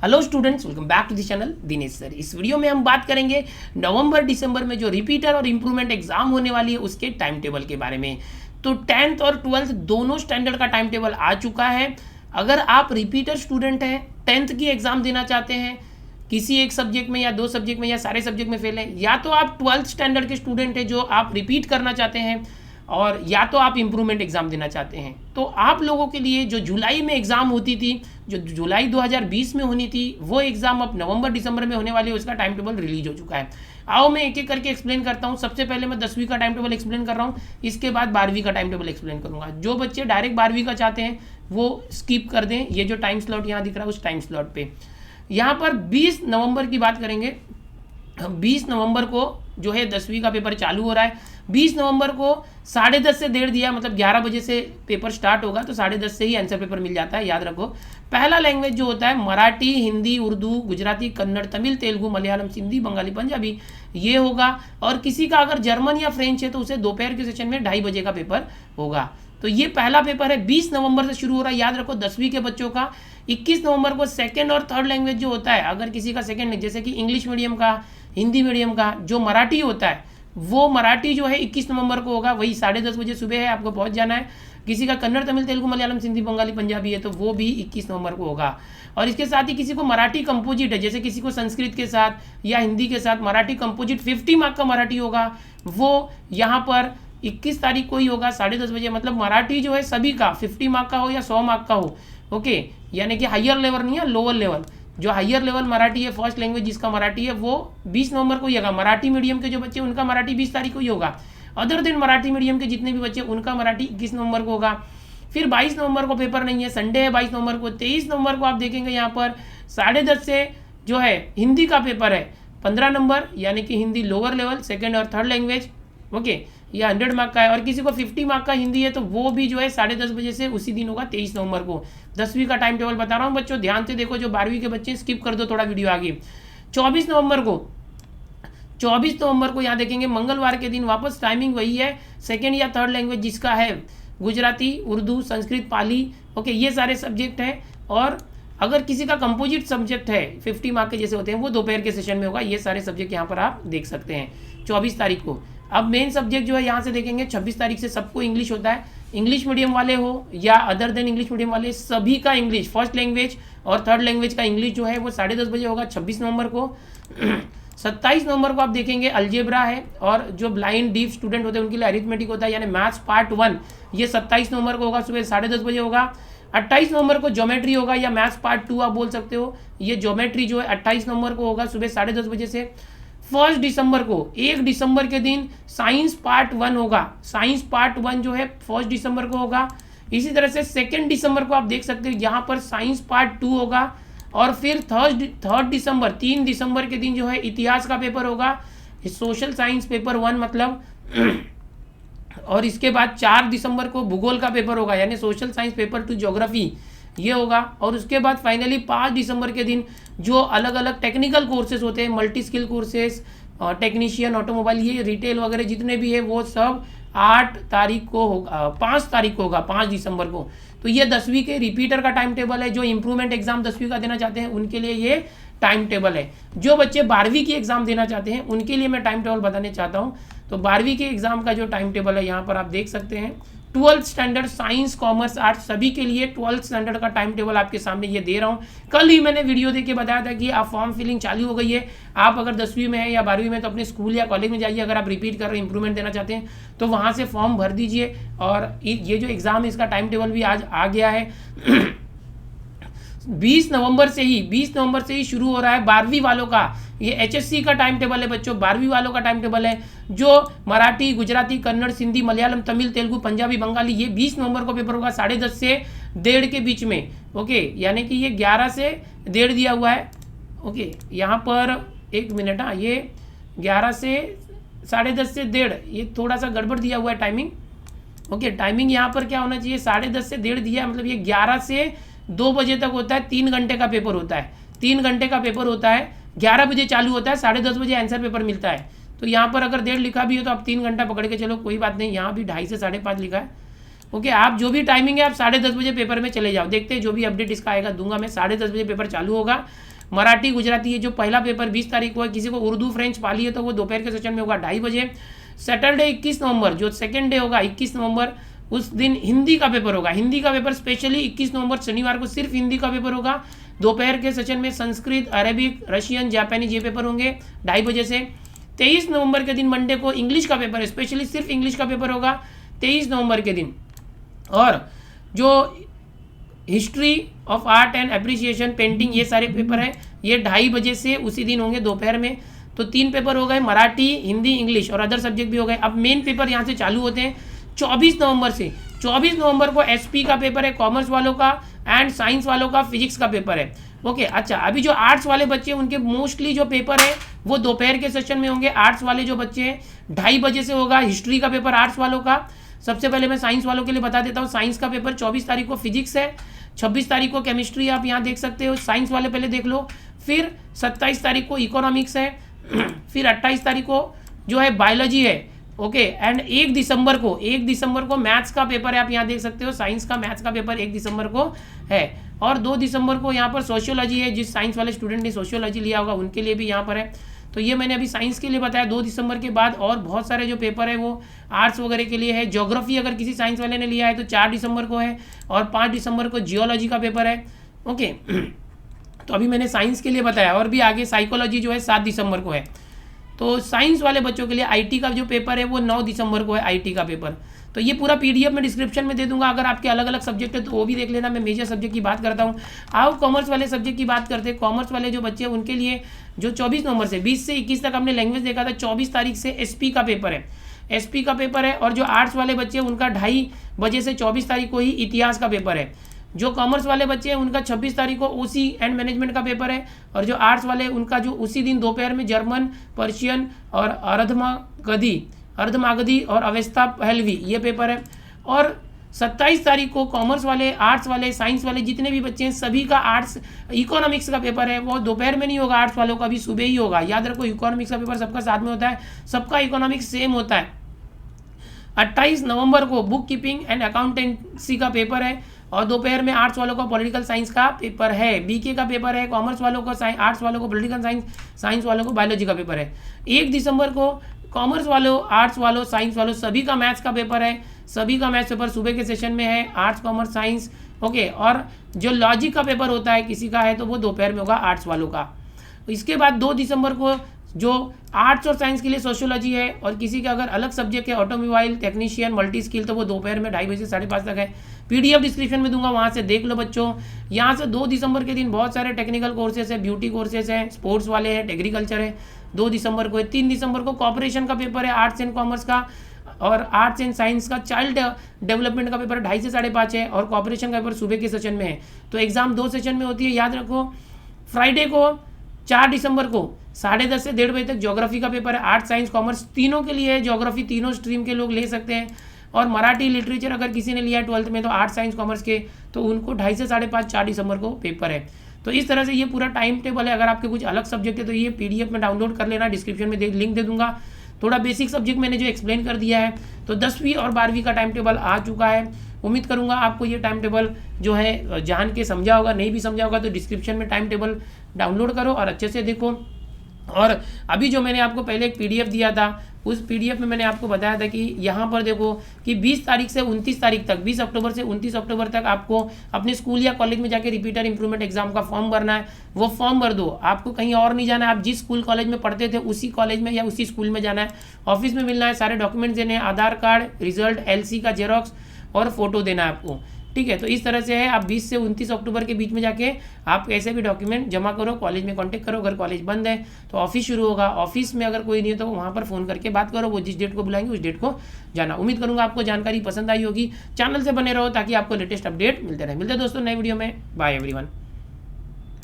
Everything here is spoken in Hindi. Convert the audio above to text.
Hello students, welcome back to the channel Dinesh sir. इस वीडियो में हम बात करेंगे नवंबर दिसंबर में जो रिपीटर और इम्प्रूवमेंट एग्जाम होने वाली है उसके टाइम टेबल के बारे में। तो 10th और 12th दोनों स्टैंडर्ड का टाइम टेबल आ चुका है। अगर आप रिपीटर स्टूडेंट हैं, 10th की एग्जाम देना चाहते हैं, किसी एक सब्जेक्ट में या दो सब्जेक्ट में या सारे सब्जेक्ट में फेल हैं, या तो आप 12th स्टैंडर्ड के स्टूडेंट हैं जो आप रिपीट करना चाहते हैं, और या तो आप इम्प्रूवमेंट एग्जाम देना चाहते हैं, तो आप लोगों के लिए जो जुलाई में एग्जाम होती थी, जो जुलाई 2020 में होनी थी, वो एग्जाम अब नवंबर दिसंबर में होने वाली है। उसका टाइम टेबल रिलीज हो चुका है। आओ मैं एक एक करके एक्सप्लेन करता हूँ। सबसे पहले मैं 10वीं का टाइम टेबल एक्सप्लेन कर रहा हूँ, इसके बाद 12वीं का टाइम टेबल एक्सप्लेन करूँगा। जो बच्चे डायरेक्ट 12वीं का चाहते हैं वो स्किप कर दें। ये जो टाइम स्लॉट यहाँ दिख रहा है उस टाइम स्लॉट पे यहाँ पर 20 नवंबर की बात करेंगे। 20 नवंबर को जो है 10वीं का पेपर चालू हो रहा है। 20 नवंबर को 10:30 से 1:30 दिया, मतलब 11 बजे से पेपर स्टार्ट होगा, तो 10:30 से ही आंसर पेपर मिल जाता है, याद रखो। पहला लैंग्वेज जो होता है मराठी, हिंदी, उर्दू, गुजराती, कन्नड़, तमिल, तेलुगु, मलयालम, सिंधी, बंगाली, पंजाबी, ये होगा। और किसी का अगर जर्मन या फ्रेंच है तो उसे दोपहर के सेशन में 2:30 बजे का पेपर होगा। तो ये पहला पेपर है, 20 नवंबर से शुरू हो रहा है, याद रखो 10वीं के बच्चों का। 21 नवंबर को सेकेंड और थर्ड लैंग्वेज जो होता है, अगर किसी का सेकेंड, जैसे कि इंग्लिश मीडियम का, हिंदी मीडियम का, जो मराठी होता है वो मराठी जो है 21 नवंबर को होगा, वही 10:30 बजे सुबह है, आपको पहुंच जाना है। किसी का कन्नड़, तमिल, तेलुगु, मलयालम, सिंधी, बंगाली, पंजाबी है तो वो भी 21 नवंबर को होगा। और इसके साथ ही किसी को मराठी कंपोजिट है, जैसे किसी को संस्कृत के साथ या हिंदी के साथ मराठी कंपोजिट 50 मार्क का मराठी होगा, वो यहाँ पर 21 तारीख को ही होगा 10:30 बजे। मतलब मराठी जो है सभी का 50 मार्क का हो या 100 मार्क का हो, ओके, यानी कि हायर लेवल नहीं है, लोअर लेवल। जो हायर लेवल मराठी है, फर्स्ट लैंग्वेज जिसका मराठी है, वो 20 नवंबर को ही होगा। मराठी मीडियम के जो बच्चे उनका मराठी 20 तारीख को ही होगा। अदर दिन मराठी मीडियम के जितने भी बच्चे उनका मराठी 21 नवंबर को होगा। फिर 22 नवंबर को पेपर नहीं है, संडे है 22 नवंबर को। 23 नवंबर को आप देखेंगे यहाँ पर 10:30 से जो है हिंदी का पेपर है 15 नंबर, यानी कि हिंदी लोअर लेवल, सेकेंड और थर्ड लैंग्वेज, ओके, यह 100 मार्क का है। और किसी को 50 मार्क का हिंदी है तो वो भी जो है 10:30 बजे से उसी दिन होगा, 23 नवंबर को। 10वीं का टाइम टेबल बता रहा हूँ बच्चों, ध्यान से देखो। जो 12वीं के बच्चे स्किप कर दो थोड़ा वीडियो आगे। 24 नवंबर को यहाँ देखेंगे मंगलवार के दिन वापस टाइमिंग वही है, सेकेंड या थर्ड लैंग्वेज जिसका है गुजराती, उर्दू, संस्कृत, पाली, ओके, ये सारे सब्जेक्ट हैं। और अगर किसी का कंपोजिट सब्जेक्ट है 50 मार्क के जैसे होते हैं, वो दोपहर के सेशन में होगा। ये सारे सब्जेक्ट यहाँ पर आप देख सकते हैं 24 तारीख को। अब मेन सब्जेक्ट जो है यहाँ से देखेंगे 26 तारीख से सबको इंग्लिश होता है। इंग्लिश मीडियम वाले हो या अदर देन इंग्लिश मीडियम वाले, सभी का इंग्लिश, फर्स्ट लैंग्वेज और थर्ड लैंग्वेज का इंग्लिश जो है वो 10:30 बजे होगा 26 नवंबर को। 27 नवंबर को आप देखेंगे अलजेब्रा है, और जो ब्लाइंड डीफ स्टूडेंट होते हैं उनके लिए अरिथमेटिक होता है, यानी मैथ्स पार्ट 1, ये 27 नवंबर को होगा, सुबह 10:30 बजे होगा। 28 नवंबर को ज्योमेट्री होगा, या मैथ्स पार्ट 2 आप बोल सकते हो। ये ज्योमेट्री जो है 28 नवंबर को होगा सुबह 10:30 बजे से। 1 दिसंबर को, 1 दिसंबर के दिन साइंस पार्ट 1 होगा। साइंस पार्ट 1 जो है 1 दिसंबर को होगा। इसी तरह से 2 दिसंबर को आप देख सकते हो यहाँ पर साइंस पार्ट 2 होगा। और फिर 3 दिसंबर, 3 दिसंबर के दिन जो है इतिहास का पेपर होगा, सोशल साइंस पेपर 1 मतलब। और इसके बाद 4 दिसंबर को भूगोल का पेपर होगा, यानी सोशल साइंस पेपर 2 ज्योग्राफी, ये होगा। और उसके बाद फाइनली 5 दिसंबर के दिन जो अलग अलग टेक्निकल कोर्सेज होते हैं, multi skill courses, technician, automobile, ये रिटेल वगैरह जितने भी है, वो सब 8 तारीख को होगा, 5 तारीख को होगा, 5 दिसंबर को। तो ये 10वीं के रिपीटर का टाइम टेबल है। जो इंप्रूवमेंट एग्जाम 10वीं का देना चाहते हैं उनके लिए ये टाइम टेबल है। जो बच्चे 12वीं की एग्जाम देना चाहते हैं उनके लिए मैं टाइम टेबल बताने चाहता हूँ। तो 12वीं के एग्जाम का जो टाइम टेबल है यहाँ पर आप देख सकते हैं। 12th standard science, commerce, arts सभी के लिए 12th स्टैंडर्ड का टाइम टेबल आपके सामने ये दे रहा हूँ। कल ही मैंने वीडियो देके बताया था कि आप फॉर्म फिलिंग चालू हो गई है। आप अगर 10वीं में है या 12वीं में तो अपने स्कूल या कॉलेज में जाइए। अगर आप रिपीट कर रहे हैं, इंप्रूवमेंट देना चाहते हैं तो वहाँ से फॉर्म भर दीजिए। और ये जो एग्ज़ाम है इसका टाइम टेबल भी आज आ गया है। 20 नवंबर से ही शुरू हो रहा है 12वीं वालों का। ये HSC का टाइम टेबल है बच्चों, 12वीं वालों का टाइम टेबल है। जो मराठी, गुजराती, कन्नड़, सिंधी, मलयालम, तमिल, तेलुगु, पंजाबी, बंगाली, ये 20 नवंबर को पेपर होगा 10:30 से 1:30 के बीच में, ओके, यानी कि ये 11 से 1:30 दिया हुआ है, ओके। यहाँ पर एक मिनट, हाँ, ये 11 से 10:30 से 1:30, ये थोड़ा सा गड़बड़ दिया हुआ है टाइमिंग, ओके। टाइमिंग यहाँ पर क्या होना चाहिए, 10:30 से 1:30 दिया, मतलब ये 11 से 2 बजे तक होता है। 3 घंटे का पेपर होता है, 3 घंटे का पेपर होता है। 11 बजे चालू होता है, 10:30 बजे आंसर पेपर मिलता है। तो यहाँ पर अगर 1:30 लिखा भी हो तो आप 3 घंटा पकड़ के चलो, कोई बात नहीं। यहाँ भी 2:30 से 5:30 लिखा है, ओके। आप जो भी टाइमिंग है आप 10:30 बजे पेपर में चले जाओ। देखते हैं जो भी अपडेट इसका आएगा दूंगा मैं। 10:30 बजे पेपर चालू होगा। मराठी गुजराती ये जो पहला पेपर 20 तारीख को है, किसी को उर्दू फ्रेंच पाली है तो वो दोपहर के सेशन में होगा 2:30 बजे। सैटरडे 21 नवंबर जो सेकेंड डे होगा 21 नवंबर उस दिन हिंदी का पेपर होगा। हिंदी का पेपर स्पेशली 21 नवंबर शनिवार को सिर्फ हिंदी का पेपर होगा। दोपहर के सेशन में संस्कृत, अरेबिक, रशियन, जापानीज ये पेपर होंगे 2:30 बजे से। 23 नवंबर के दिन मंडे को इंग्लिश का पेपर है, स्पेशली सिर्फ इंग्लिश का पेपर होगा 23 नवंबर के दिन। और जो history of art and appreciation, painting, ये सारे पेपर हैं ये 2:30 बजे से उसी दिन होंगे दोपहर में। तो 3 पेपर हो गए, मराठी, हिंदी, इंग्लिश और अदर सब्जेक्ट भी हो गए। अब मेन पेपर यहाँ से चालू होते हैं 24 नवंबर से। 24 नवंबर को एसपी का पेपर है, कॉमर्स वालों का, एंड साइंस वालों का फिजिक्स का पेपर है। ओके, अच्छा अभी जो आर्ट्स वाले बच्चे हैं उनके मोस्टली जो पेपर है वो दोपहर के सेशन में होंगे। आर्ट्स वाले जो बच्चे हैं 2:30 बजे से होगा हिस्ट्री का पेपर आर्ट्स वालों का। सबसे पहले मैं साइंस वालों के लिए बता देता हूँ, साइंस का पेपर 24 तारीख को फिजिक्स है, 26 तारीख को केमिस्ट्री आप यहाँ देख सकते हो, साइंस वाले पहले देख लो। फिर 27 तारीख को इकोनॉमिक्स है, फिर 28 तारीख को जो है बायोलॉजी है। ओके, एंड 1 दिसंबर को मैथ्स का पेपर है, आप यहाँ देख सकते हो साइंस का मैथ्स का पेपर 1 दिसंबर को है। और 2 दिसंबर को यहाँ पर सोशियोलॉजी है, जिस साइंस वाले स्टूडेंट ने सोशियोलॉजी लिया होगा उनके लिए भी यहाँ पर है। तो ये मैंने अभी साइंस के लिए बताया। 2 दिसंबर के बाद और बहुत सारे जो पेपर है वो आर्ट्स वगैरह के लिए है। ज्योग्राफी अगर किसी साइंस वाले ने लिया है तो 4 दिसंबर को है, और 5 दिसंबर को जियोलॉजी का पेपर है। ओके, तो अभी मैंने साइंस के लिए बताया। और भी आगे साइकोलॉजी जो है 7 दिसंबर को है। तो साइंस वाले बच्चों के लिए आईटी का जो पेपर है वो 9 दिसंबर को है, आईटी का पेपर। तो ये पूरा पीडीएफ में डिस्क्रिप्शन में दे दूंगा, अगर आपके अलग अलग सब्जेक्ट है तो वो भी देख लेना। मैं मेजर सब्जेक्ट की बात करता हूँ। आओ कॉमर्स वाले सब्जेक्ट की बात करते हैं। कॉमर्स वाले जो बच्चे हैं उनके लिए जो 24 नवंबर से 20 से 21 तक हमने लैंग्वेज देखा था, 24 तारीख से एसपी का पेपर है, एसपी का पेपर है। और जो आर्ट्स वाले बच्चे हैं उनका 2:30 बजे से 24 तारीख को ही इतिहास का पेपर है। जो कॉमर्स वाले बच्चे हैं उनका 26 तारीख को ओसी एंड मैनेजमेंट का पेपर है। और जो आर्ट्स वाले उनका जो उसी दिन दोपहर में जर्मन, पर्शियन और अर्धमागधी और अवस्था पहलवी ये पेपर है। और 27 तारीख को कॉमर्स वाले, आर्ट्स वाले, साइंस वाले जितने भी बच्चे हैं सभी का आर्ट्स इकोनॉमिक्स का पेपर है। वो दोपहर में नहीं होगा, आर्ट्स वालों का भी सुबह ही होगा। याद रखो, इकोनॉमिक्स का पेपर सबका साथ में होता है, सबका इकोनॉमिक्स सेम होता है। 28 नवंबर को बुक कीपिंग एंड अकाउंटेंसी का पेपर है। और दोपहर में आर्ट्स वालों का पॉलिटिकल साइंस का पेपर है, बीके का पेपर है। कॉमर्स वालों का आर्ट्स वालों को पॉलिटिकल साइंस, साइंस वालों को बायोलॉजी का पेपर है। 1 दिसंबर को कॉमर्स वालों, आर्ट्स वालों, साइंस वालों सभी का मैथ्स का पेपर है। सभी का मैथ्स पेपर सुबह के सेशन में है, आर्ट्स, कॉमर्स, साइंस। ओके, और जो लॉजिक का पेपर होता है किसी का है तो वो दोपहर में होगा आर्ट्स वालों का। इसके बाद 2 दिसंबर को जो आर्ट्स और साइंस के लिए सोशियोलॉजी है, और किसी का अगर अलग सब्जेक्ट है ऑटोमोबाइल टेक्नीशियन, मल्टी स्किल, तो वो दोपहर में 2:30 बजे से 5:30 तक है। पीडीएफ डिस्क्रिप्शन में दूंगा, वहाँ से देख लो बच्चों। यहाँ से 2 दिसंबर के दिन बहुत सारे टेक्निकल कोर्सेज है, ब्यूटी कोर्सेज हैं, स्पोर्ट्स वाले हैं, एग्रीकल्चर है। 2 दिसंबर को है। 3 दिसंबर को कॉर्पोरेशन का पेपर है, आर्ट्स एंड कॉमर्स का, और आर्ट्स एंड साइंस का चाइल्ड डेवलपमेंट का पेपर 2:30 से 5:30 है। और कॉर्पोरेशन का पेपर सुबह के सेशन में है। तो एग्जाम 2 सेशन में होती है, याद रखो। फ्राइडे को 4 दिसंबर को 10:30 से 1:30 बजे तक ज्योग्राफी का पेपर है। आर्ट्स, साइंस, कॉमर्स तीनों के लिए है, ज्योग्राफी तीनों स्ट्रीम के लोग ले सकते हैं। और मराठी लिटरेचर अगर किसी ने लिया है 12th में तो आर्ट्स, साइंस, कॉमर्स के, तो उनको 2:30 से 5:30 4 दिसंबर को पेपर है। तो इस तरह से ये पूरा टाइम टेबल है। अगर आपके कुछ अलग सब्जेक्ट है तो ये पीडीएफ में डाउनलोड कर लेना, डिस्क्रिप्शन में लिंक दे दूंगा। थोड़ा बेसिक सब्जेक्ट मैंने जो एक्सप्लेन कर दिया है। तो 10वीं और 12वीं का टाइम टेबल आ चुका है। उम्मीद करूंगा आपको ये टाइम टेबल जो है जान के समझा होगा। नहीं भी समझा होगा तो डिस्क्रिप्शन में टाइम टेबल डाउनलोड करो और अच्छे से देखो। और अभी जो मैंने आपको पहले एक पीडीएफ दिया था, उस पीडीएफ में मैंने आपको बताया था कि यहाँ पर देखो कि 20 तारीख से 29 तारीख तक, 20 अक्टूबर से 29 अक्टूबर तक आपको अपने स्कूल या कॉलेज में जाके रिपीटर इंप्रूवमेंट एग्जाम का फॉर्म भरना है। वो फॉर्म भर दो, आपको कहीं और नहीं जाना है। आप जिस स्कूल कॉलेज में पढ़ते थे उसी कॉलेज में या उसी स्कूल में जाना है। ऑफिस में मिलना है, सारे डॉक्यूमेंट्स देने हैं, आधार कार्ड, रिजल्ट, एलसी का जेरोक्स और फोटो देना है आपको। ठीक है, तो इस तरह से है। आप 20 से 29 अक्टूबर के बीच में जाके आप ऐसे भी डॉक्यूमेंट जमा करो, कॉलेज में कांटेक्ट करो। अगर कॉलेज बंद है तो ऑफिस शुरू होगा, ऑफिस में अगर कोई नहीं है तो वहाँ पर फ़ोन करके बात करो। वो जिस डेट को बुलाएंगे उस डेट को जाना। उम्मीद करूँगा आपको जानकारी पसंद आई होगी। चैनल से बने रहो ताकि आपको लेटेस्ट अपडेट मिलते रहे। मिलते दोस्तों नए वीडियो में। Bye everyone.